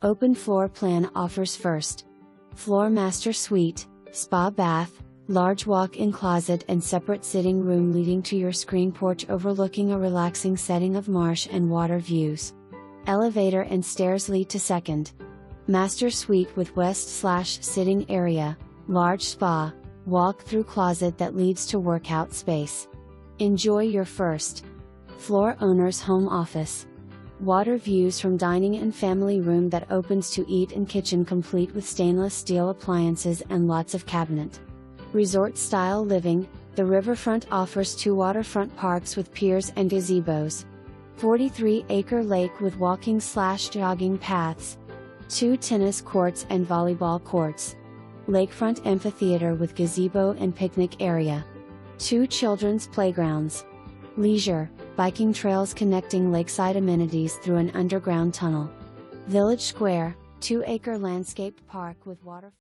Open floor plan offers first floor master suite, spa bath, large walk-in closet and separate sitting room leading to your screen porch overlooking a relaxing setting of marsh and water views. Elevator and stairs lead to second master suite with west/sitting area, large spa, walk-through closet that leads to workout space. Enjoy your first floor owner's home office. Water views from dining and family room that opens to eat and kitchen complete with stainless steel appliances and lots of cabinet. Resort style living, the riverfront offers 2 waterfront parks with piers and gazebos. 43-acre lake with walking/jogging paths. 2 tennis courts and volleyball courts. Lakefront amphitheater with gazebo and picnic area. 2 children's playgrounds. Leisure, biking trails connecting lakeside amenities through an underground tunnel. Village Square, 2-acre landscaped park with water.